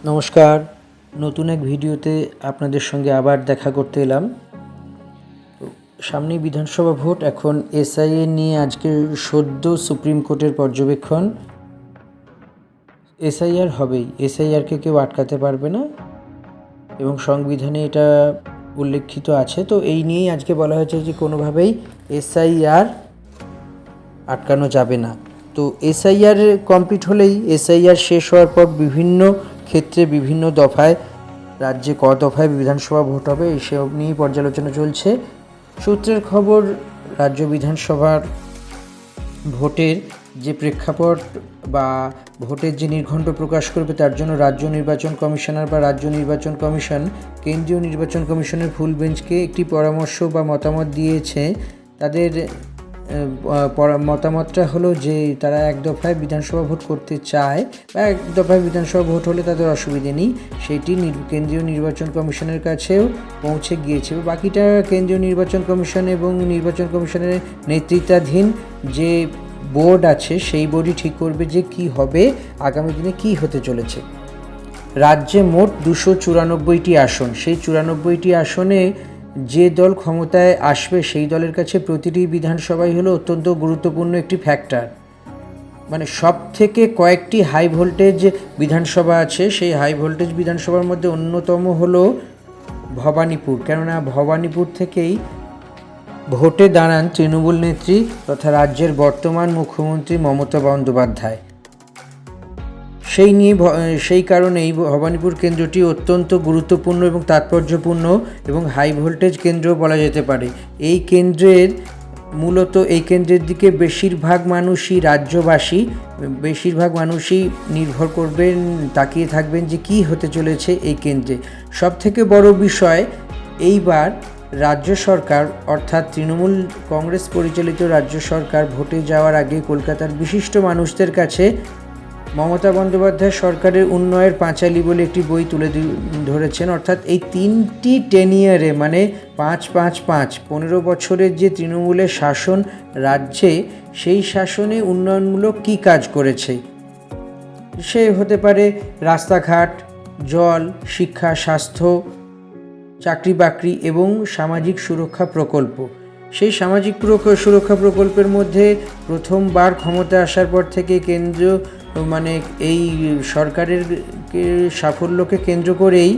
নমস্কার, নতুন এক ভিডিওতে আপনাদের সঙ্গে আবার দেখা করতে এলাম। তো সামনেই বিধানসভা ভোট। এখন এসআইআর নিয়ে আজকে সদ্য সুপ্রিম কোর্টের পর্যবেক্ষণ। এসআইআর হবেই, এসআইআরকে কেউ আটকাতে পারবে না এবং সংবিধানে এটা উল্লেখিত আছে। তো এই নিয়েই আজকে বলা হয়েছে যে কোনোভাবেই এসআইআর আটকানো যাবে না। তো এসআইআর কমপ্লিট হলেই, এসআইআর শেষ হওয়ার পর বিভিন্ন ক্ষেত্রে বিভিন্ন দফায় রাজ্যে দফায় বিধানসভা ভোট হবে এইসব নিয়েই পর্যালোচনা চলছে। সূত্রের খবর, রাজ্য বিধানসভার ভোটের যে প্রেক্ষাপট বা ভোটের যে নির্ঘণ্ট প্রকাশ করবে তার জন্য রাজ্য নির্বাচন কমিশনার বা রাজ্য নির্বাচন কমিশন কেন্দ্রীয় নির্বাচন কমিশনের ফুল বেঞ্চকে একটি পরামর্শ বা মতামত দিয়েছে। তাদের মতামতটা হলো যে তারা এক দফায় বিধানসভা ভোট করতে চায় বা এক দফায় বিধানসভা ভোট হলে তাদের অসুবিধে নেই, সেটি কেন্দ্রীয় নির্বাচন কমিশনের কাছেও পৌঁছে গিয়েছে। বাকিটা কেন্দ্রীয় নির্বাচন কমিশন এবং নির্বাচন কমিশনের নেতৃত্বাধীন যে বোর্ড আছে সেই বোর্ডই ঠিক করবে যে কি হবে, আগামী দিনে কি হতে চলেছে। রাজ্যে মোট 294টি আসন। সেই 94টি আসনে যে দল ক্ষমতায় আসবে সেই দলের কাছে প্রতিটি বিধানসভাই হলো অত্যন্ত গুরুত্বপূর্ণ একটি ফ্যাক্টর। মানে সব থেকে কয়েকটি হাই ভোল্টেজ বিধানসভা আছে, সেই হাই ভোল্টেজ বিধানসভার মধ্যে অন্যতম হলো ভবানীপুর। কেননা ভবানীপুর থেকেই ভোটে দাঁড়ান তৃণমূল নেত্রী তথা রাজ্যের বর্তমান মুখ্যমন্ত্রী মমতা বন্দ্যোপাধ্যায়। সেই কারণেই ভবানীপুর কেন্দ্রটি অত্যন্ত গুরুত্বপূর্ণ এবং তাৎপর্যপূর্ণ এবং হাই ভোল্টেজ কেন্দ্র বলা যেতে পারে। এই কেন্দ্রের দিকে বেশিরভাগ মানুষই নির্ভর করবেন, তাকিয়ে থাকবেন যে কী হতে চলেছে এই কেন্দ্রে। সবথেকে বড় বিষয়, এইবার রাজ্য সরকার অর্থাৎ তৃণমূল কংগ্রেস পরিচালিত রাজ্য সরকার ভোটে যাওয়ার আগে কলকাতার বিশিষ্ট মানুষদের কাছে মমতা বন্দ্যোপাধ্যায় সরকারের উন্নয়নের পাঁচালী বলে একটি বই তুলে ধরেছেন। অর্থাৎ এই 3টি টেনিয়ারে মানে 5-5-5 15 বছরের যে তৃণমূলের শাসন রাজ্যে, সেই শাসনে উন্নয়নমূলক কী কাজ করেছে। সে হতে পারে রাস্তাঘাট, জল, শিক্ষা, স্বাস্থ্য, চাকরি বাকরি এবং সামাজিক সুরক্ষা প্রকল্প। সেই সামাজিক সুরক্ষা প্রকল্পের মধ্যে প্রথমবার ক্ষমতা আসার পর থেকে কেন্দ্র এই সরকারের সাফল্যকে কেন্দ্র করেই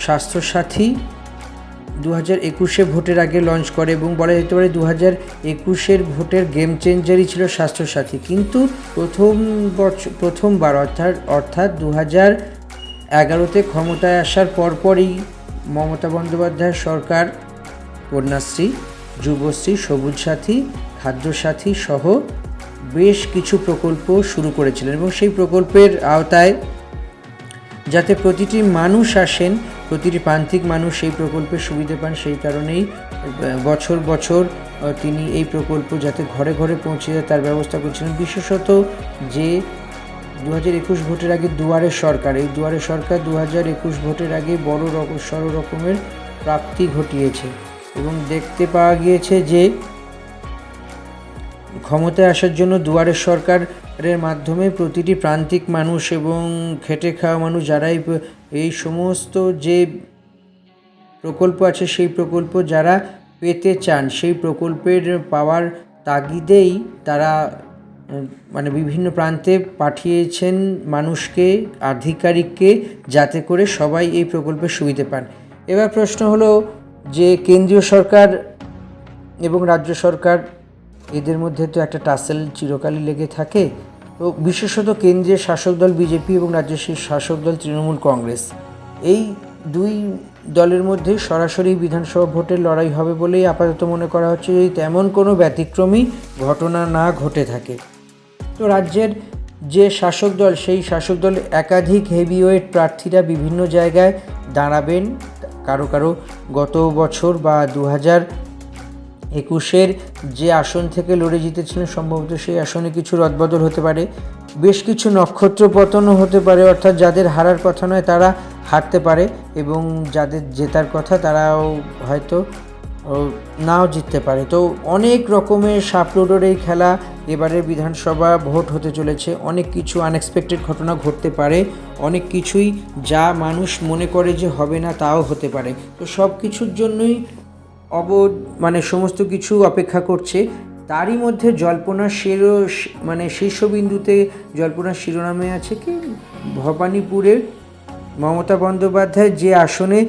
স্বাস্থ্যসাথী 2021 ভোটের আগে লঞ্চ করে এবং বলা যেতে পারে 2021 ভোটের গেম চেঞ্জারই ছিল স্বাস্থ্যসাথী। কিন্তু প্রথমবার অর্থাৎ 2011তে ক্ষমতায় আসার পরপরই মমতা বন্দ্যোপাধ্যায় সরকার কন্যাশ্রী, যুবশ্রী, সবুজ সাথী, খাদ্যসাথী সহ বেশ কিছু প্রকল্প শুরু করেছিলেন এবং সেই প্রকল্পের আওতায় যাতে প্রতিটি মানুষ আসেন, প্রতিটি প্রান্তিক মানুষ সেই প্রকল্পের সুবিধা পান, সেই কারণেই বছর বছর তিনি এই প্রকল্প যাতে ঘরে ঘরে পৌঁছে যায় তার ব্যবস্থা করছিলেন। বিশেষত যে 2021 ভোটের আগে দুয়ারে সরকার, এই দুয়ারে সরকার 2021 ভোটের আগে বড় রকমের প্রাপ্তি ঘটিয়েছে এবং দেখতে পাওয়া গিয়েছে যে ক্ষমতায় আসার জন্য দুয়ারে সরকারের মাধ্যমে প্রতিটি প্রান্তিক মানুষ এবং খেটে খাওয়া মানুষ যারা এই সমস্ত যে প্রকল্প আছে সেই প্রকল্প যারা পেতে চান, সেই প্রকল্পের পাওয়ার তাগিদেই তারা বিভিন্ন প্রান্তে পাঠিয়েছেন মানুষকে, আধিকারিককে, যাতে করে সবাই এই প্রকল্পের সুবিধা পান। এবার প্রশ্ন হলো যে কেন্দ্রীয় সরকার এবং রাজ্য সরকার এদের মধ্যে তো একটা টাসেল চিরকালই লেগে থাকে। তো বিশেষত কেন্দ্রীয় শাসক দল বিজেপি এবং রাজ্যের শাসক দল তৃণমূল কংগ্রেস, এই দুই দলের মধ্যে সরাসরি বিধানসভা ভোটের লড়াই হবে বলেই আপাতত মনে করা হচ্ছে, যদি তেমন কোনো ব্যতিক্রমী ঘটনা না ঘটে থাকে। তো রাজ্যের যে শাসক দল, সেই শাসক দল একাধিক হেভিওয়েট প্রার্থীরা বিভিন্ন জায়গায় দাঁড়াবেন। কারো গত বছর বা 2021 যে আসন থেকে লড়ে জিতেছিলেন সম্ভবত সেই আসনে কিছু রদবদল হতে পারে, বেশ কিছু নক্ষত্র পতনও হতে পারে। অর্থাৎ যাদের হারার কথা নয় তারা হারতে পারে এবং যাদের জেতার কথা তারাও হয়তো নাও জিততে পারে। তো অনেক রকমের সাপলুডোর এই খেলা এবারের বিধানসভা ভোট হতে চলেছে। অনেক কিছু আনএক্সপেক্টেড ঘটনা ঘটতে পারে, অনেক কিছুই যা মানুষ মনে করে যে হবে না তাও হতে পারে। তো সব কিছুর জন্যই সমস্ত কিছু অপেক্ষা করছে। তারই মধ্যে জল্পনার শীর্ষবিন্দুতে জল্পনার শিরোনামে আছে কি ভবানীপুরের মমতা বন্দ্যোপাধ্যায় যে আসনে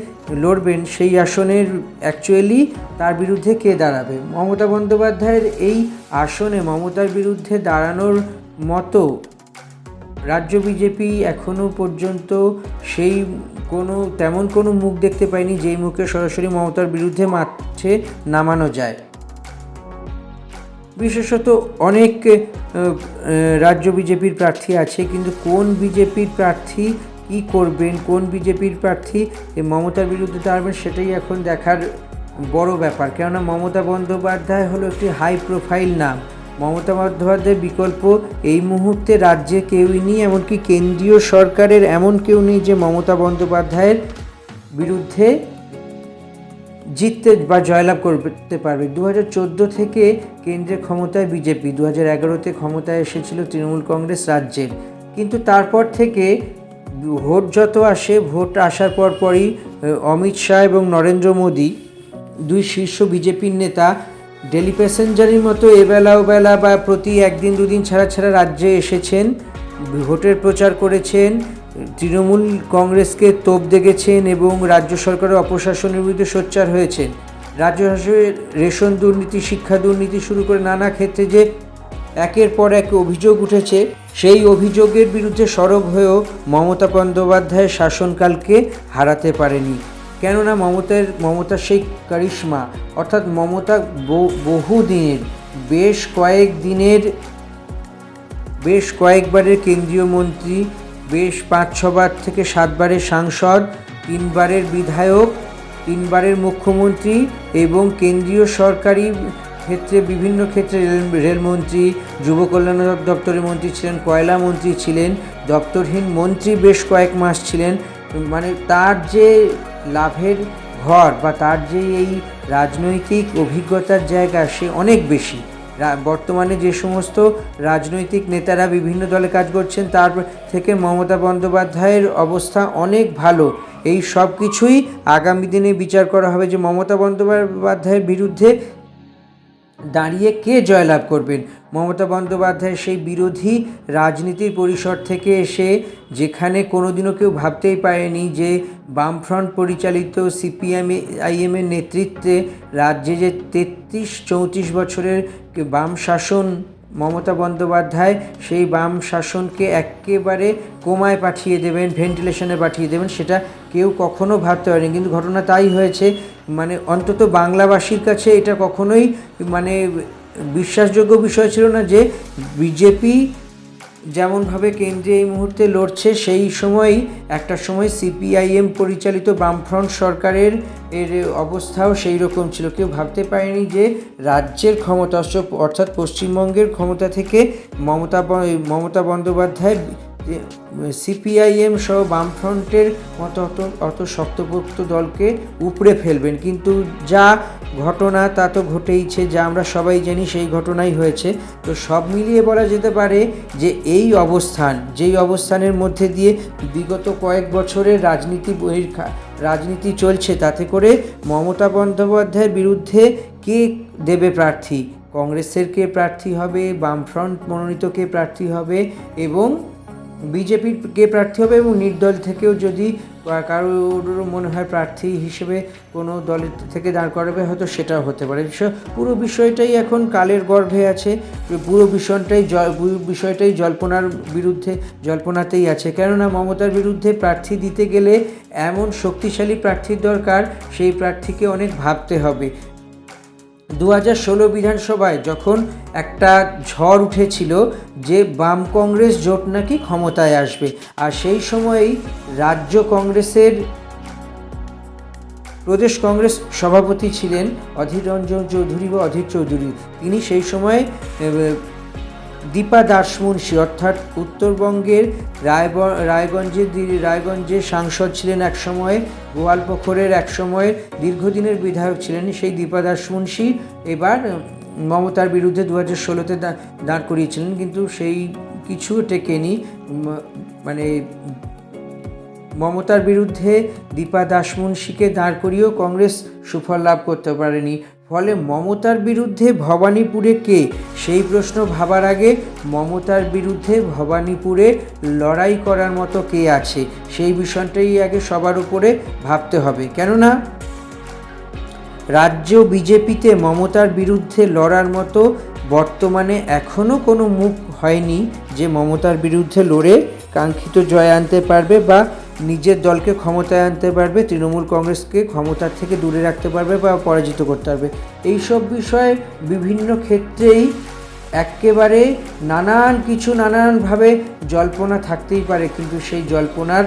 লড়বেন সেই আসনের অ্যাকচুয়ালি তার বিরুদ্ধে কে দাঁড়াবে। মমতা বন্দ্যোপাধ্যায়ের এই আসনে মমতার বিরুদ্ধে দাঁড়ানোর মতো রাজ্য বিজেপি এখনও পর্যন্ত তেমন কোনো মুখ দেখতে পায়নি যেই মুখে সরাসরি মমতার বিরুদ্ধে মাঠে নামানো যায়। বিশেষত অনেক রাজ্য বিজেপির প্রার্থী আছে, কিন্তু কোন বিজেপির প্রার্থী কী করবেন, কোন বিজেপির প্রার্থী মমতার বিরুদ্ধে দাঁড়াবেন, সেটাই এখন দেখার বড় ব্যাপার। কেননা মমতা বন্দ্যোপাধ্যায় হলো একটি হাই প্রোফাইল নাম। মমতা বন্দ্যোপাধ্যায়ের বিকল্প এই মুহূর্তে রাজ্যে কেউই নেই, এমনকি কেন্দ্রীয় সরকারের এমন কেউ নেই যে মমতা বন্দ্যোপাধ্যায়ের বিরুদ্ধে জিততে বা জয়লাভ করতে পারবে। 2014 থেকে কেন্দ্রে ক্ষমতায় বিজেপি, 2011-তে ক্ষমতায় এসেছিল তৃণমূল কংগ্রেস রাজ্যের, কিন্তু তারপর থেকে ভোট যত আসে, ভোট আসার পরই অমিত শাহ এবং নরেন্দ্র মোদী, দুই শীর্ষ বিজেপির নেতা ডেলি প্যাসেঞ্জারের মতো এবেলা ওবেলা বা প্রতি একদিন দুদিন ছাড়া রাজ্যে এসেছেন, ভোটের প্রচার করেছেন, তৃণমূল কংগ্রেসকে তোপ দেখেছেন এবং রাজ্য সরকারের অপশাসনের বিরুদ্ধে সোচ্চার হয়েছেন। রাজ্য শাসনের রেশন দুর্নীতি, শিক্ষা দুর্নীতি শুরু করে নানা ক্ষেত্রে যে একের পর এক অভিযোগ উঠেছে, সেই অভিযোগের বিরুদ্ধে সরব হয়েও মমতা বন্দ্যোপাধ্যায়ের শাসনকালকে হারাতে পারেনি। কেননা মমতার সেই কারিশমা, অর্থাৎ মমতা বহুদিনের বেশ কয়েকবারের কেন্দ্রীয় মন্ত্রী, বেশ 5-6বার থেকে 7বারের সাংসদ, 3বারের বিধায়ক, 3বারের মুখ্যমন্ত্রী এবং কেন্দ্রীয় সরকারি ক্ষেত্রে বিভিন্ন ক্ষেত্রে রেলমন্ত্রী, যুব কল্যাণ দপ্তরের মন্ত্রী ছিলেন, কয়লা মন্ত্রী ছিলেন, দপ্তরহীন মন্ত্রী বেশ কয়েক মাস ছিলেন। তার যে লাভের ঘর বা তার যে এই রাজনৈতিক অভিজ্ঞতার জায়গা সে অনেক বেশি। বর্তমানে যে সমস্ত রাজনৈতিক নেতারা বিভিন্ন দলে কাজ করছেন তার থেকে মমতা বন্দ্যোপাধ্যায়ের অবস্থা অনেক ভালো। এই সব কিছুই আগামী দিনে বিচার করা হবে যে মমতা বন্দ্যোপাধ্যায়ের বিরুদ্ধে দাঁড়িয়ে কে জয়লাভ করবেন। মমতা বন্দ্যোপাধ্যায় সেই বিরোধী রাজনীতির পরিসর থেকে এসে, যেখানে কোনোদিনও কেউ ভাবতেই পারেনি যে বামফ্রন্ট পরিচালিত CPIM-এর নেতৃত্বে রাজ্যে যে 33-34 বছরের বাম শাসন, মমতা বন্দ্যোপাধ্যায় সেই বাম শাসনকে একেবারে কোমায় পাঠিয়ে দেবেন, ভেন্টিলেশনে পাঠিয়ে দেবেন, সেটা কেউ কখনো ভাবতে পারেনি। কিন্তু ঘটনা তাই হয়েছে। অন্তত বাংলাবাসীর কাছে এটা কখনোই বিশ্বাসযোগ্য বিষয় ছিল না যে বিজেপি যেমনভাবে কেন্দ্রে এই মুহূর্তে লড়ছে, সেই সময়ই একটা সময় CPIM পরিচালিত বামফ্রন্ট সরকারের অবস্থাও সেই রকম ছিল। কেউ ভাবতে পারেনি যে রাজ্যের ক্ষমতা অর্থাৎ পশ্চিমবঙ্গের ক্ষমতা থেকে মমতা বন্দ্যোপাধ্যায় CPIM সহ বামফ্রন্টের মতো অত শক্তপোক্ত দলকে উপড়ে ফেলবেন। কিন্তু যা ঘটনা তা তো ঘটেইছে, যা আমরা সবাই জানি সেই ঘটনাই হয়েছে। তো সব মিলিয়ে বলা যেতে পারে যে যেই অবস্থানের মধ্যে দিয়ে বিগত কয়েক বছরের রাজনীতি চলছে, তাতে করে মমতা বন্দ্যোপাধ্যায়ের বিরুদ্ধে কে দেবে প্রার্থী, কংগ্রেসের কে প্রার্থী হবে, বামফ্রন্ট মনোনীত কে প্রার্থী হবে এবং বিজেপির কে প্রার্থী হবে, এবং নির্দল থেকেও যদি কারোর মনে হয় প্রার্থী হিসেবে কোনো দলের থেকে দাঁড় করাবে, হয়তো সেটাও হতে পারে। পুরো বিষয়টাই এখন কালের গর্ভে আছে। পুরো বিষয়টাই জল্পনাতেই আছে। কেননা মমতার বিরুদ্ধে প্রার্থী দিতে গেলে এমন শক্তিশালী প্রার্থীর দরকার, সেই প্রার্থীকে অনেক ভাবতে হবে। 2016 বিধানসভায় যখন একটা ঝড় উঠেছিল যে বাম কংগ্রেস জোট নাকি ক্ষমতায় আসবে, আর সেই সময়েই রাজ্য কংগ্রেসের প্রদেশ কংগ্রেস সভাপতি ছিলেন অধীর রঞ্জন চৌধুরী বা অধীর চৌধুরী। তিনি সেই সময় দীপা দাসমুন্সী অর্থাৎ উত্তরবঙ্গের রায়গঞ্জের সাংসদ ছিলেন এক সময়, গোয়ালপুকুরের এক সময়ের দীর্ঘদিনের বিধায়ক ছিলেন সেই দীপা দাসমুন্সী এবার মমতার বিরুদ্ধে 2016-তে দাঁড় করিয়েছিলেন, কিন্তু সেই কিছু টেকেনি। মানে মমতার বিরুদ্ধে দীপা দাসমুন্সিকে দাঁড় করিয়েও কংগ্রেস সুফল লাভ করতে পারেনি। ফলে মমতার বিরুদ্ধে ভবানীপুরে কে, সেই প্রশ্ন ভাবার আগে মমতার বিরুদ্ধে ভবানীপুরে লড়াই করার মতো কে আছে, সেই বিষয়টাই আগে সবার উপরে ভাবতে হবে। কেননা রাজ্য বিজেপিতে মমতার বিরুদ্ধে লড়ার মতো বর্তমানে এখনও কোনো মুখ হয়নি যে মমতার বিরুদ্ধে লড়ে কাঙ্ক্ষিত জয় আনতে পারবে বা নিজের দলকে ক্ষমতায় আনতে পারবে, তৃণমূল কংগ্রেসকে ক্ষমতার থেকে দূরে রাখতে পারবে বা পরাজিত করতে পারবে। এইসব বিষয়ে বিভিন্ন ক্ষেত্রেই একেবারে নানানভাবে জল্পনা থাকতেই পারে, কিন্তু সেই জল্পনার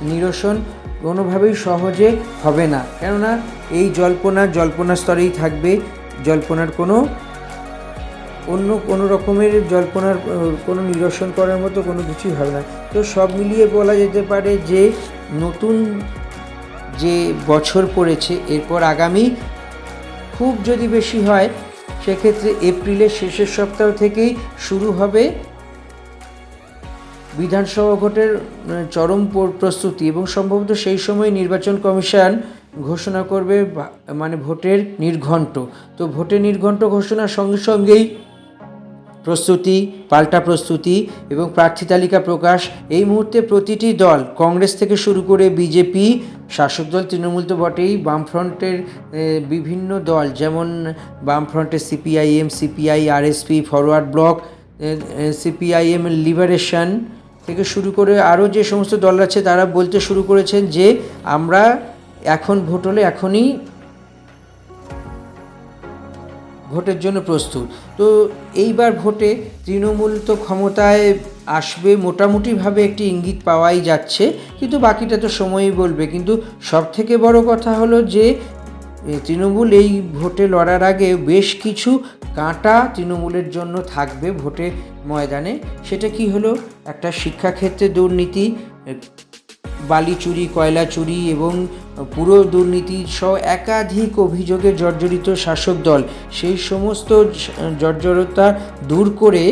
নিরসন কোনোভাবেই সহজে হবে না। কেননা এই জল্পনা স্তরেই থাকবে, জল্পনার অন্য কোনো রকমের জল্পনার কোনো নিরসন করার মতো কোনো কিছুই হবে না। তো সব মিলিয়ে বলা যেতে পারে যে নতুন যে বছর পড়েছে, এরপর আগামী খুব যদি বেশি হয় সেক্ষেত্রে এপ্রিলের শেষের সপ্তাহ থেকেই শুরু হবে বিধানসভা ভোটের চরম প্রস্তুতি, এবং সম্ভবত সেই সময় নির্বাচন কমিশন ঘোষণা করবে মানে ভোটের নির্ঘণ্ট। তো ভোটের নির্ঘণ্ট ঘোষণার সঙ্গে সঙ্গেই প্রস্তুতি, পাল্টা প্রস্তুতি এবং প্রার্থী তালিকা প্রকাশ। এই মুহূর্তে প্রতিটি দল, কংগ্রেস থেকে শুরু করে বিজেপি, শাসক দল তৃণমূল তো বটেই, বামফ্রন্টের বিভিন্ন দল, যেমন বামফ্রন্টের CPIM, CPI, RSP, forward block, CPIM liberation থেকে শুরু করে আরও যে সমস্ত দল আছে তারা বলতে শুরু করেছেন যে আমরা এখন ভোট হলে এখনই ভোটের জন্য প্রস্তুত। তো এইবার ভোটে তৃণমূল তো ক্ষমতায় আসবে মোটামুটিভাবে একটি ইঙ্গিত পাওয়াই যাচ্ছে, কিন্তু বাকিটা তো সময়ই বলবে। কিন্তু সবথেকে বড় কথা হলো যে তৃণমূল এই ভোটে লড়ার আগে বেশ কিছু কাঁটা তৃণমূলের জন্য থাকবে ভোটে ময়দানে। সেটা কি হলো, একটা শিক্ষাক্ষেত্রে দুর্নীতি, বালি চুরি, কয়লা চুরি এবং পুরো দুর্নীতি সহ একাধিক অভিযোগে জর্জরিত শাসক দল সেই সমস্ত জর্জরতা দূর করে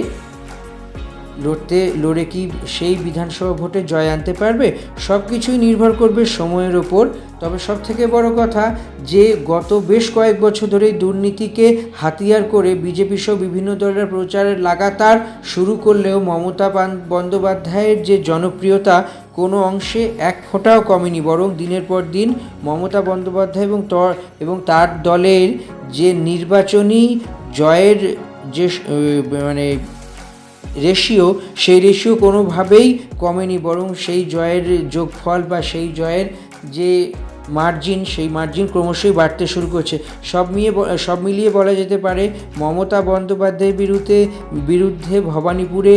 লড়ে কি সেই বিধানসভা ভোটে জয় আনতে পারবে? সব কিছুই নির্ভর করবে সময়ের ওপর। তবে সবথেকে বড় কথা যে গত বেশ কয়েক বছর ধরেই দুর্নীতিকে হাতিয়ার করে বিজেপি সহ বিভিন্ন দলের প্রচারের লাগাতার শুরু করলেও মমতা বন্দ্যোপাধ্যায়ের যে জনপ্রিয়তা কোনো অংশে এক ফোঁটাও কমেনি, বরং দিনের পর দিন মমতা বন্দ্যোপাধ্যায় এবং তার দলের যে নির্বাচনী জয়ের যে রেশিও, সেই রেশিও কোনোভাবেই কমেনি, বরং সেই জয়ের যোগফল বা সেই জয়ের যে মার্জিন, সেই মার্জিন ক্রমশই বাড়তে শুরু করছে। সব মিলিয়ে বলা যেতে পারে মমতা বন্দ্যোপাধ্যায়ের বিরুদ্ধে ভবানীপুরে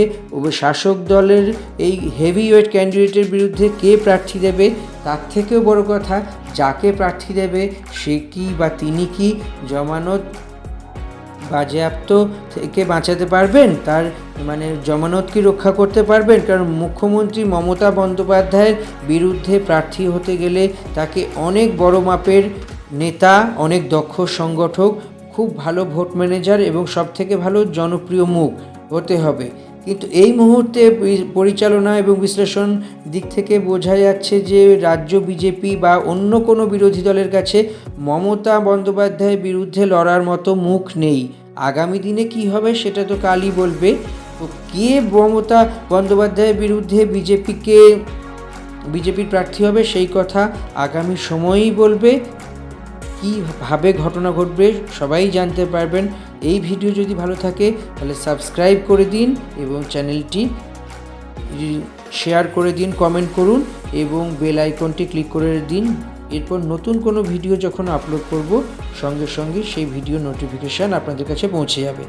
শাসক দলের এই হেভিওয়েট ক্যান্ডিডেটের বিরুদ্ধে কে প্রার্থী দেবে, তার থেকেও বড় কথা যাকে প্রার্থী দেবে সে কি বা তিনি কি জমানত বাজেয়াপ্ত থেকে বাঁচাতে পারবেন, তার জমানত কি রক্ষা করতে পারবেন? কারণ মুখ্যমন্ত্রী মমতা বন্দ্যোপাধ্যায়ের বিরুদ্ধে প্রার্থী হতে গেলে তাকে অনেক বড় মাপের নেতা, অনেক দক্ষ সংগঠক, খুব ভালো ভোট ম্যানেজার এবং সবথেকে ভালো জনপ্রিয় মুখ হতে হবে। কিন্তু এই মুহূর্তে পরিচালনা এবং বিশ্লেষণ দিক থেকে বোঝা যাচ্ছে যে রাজ্য বিজেপি বা অন্য কোনো বিরোধী দলের কাছে মমতা বন্দ্যোপাধ্যায়ের বিরুদ্ধে লড়ার মতো মুখ নেই। আগামী দিনে কি হবে সেটা তো কালই বলবে। তো কে মমতা বন্দ্যোপাধ্যায়ের বিরুদ্ধে বিজেপির প্রার্থী হবে সেই কথা আগামী সময়ই বলবে। কীভাবে ঘটনা ঘটবে সবাই জানতে পারবেন। এই ভিডিও যদি ভালো থাকে তাহলে সাবস্ক্রাইব করে দিন এবং চ্যানেলটি শেয়ার করে দিন, কমেন্ট করুন এবং বেল আইকনটি ক্লিক করে দিন। এরপর নতুন কোনো ভিডিও যখন আপলোড করব সঙ্গে সঙ্গে সেই ভিডিও নোটিফিকেশান আপনাদের কাছে পৌঁছে যাবে।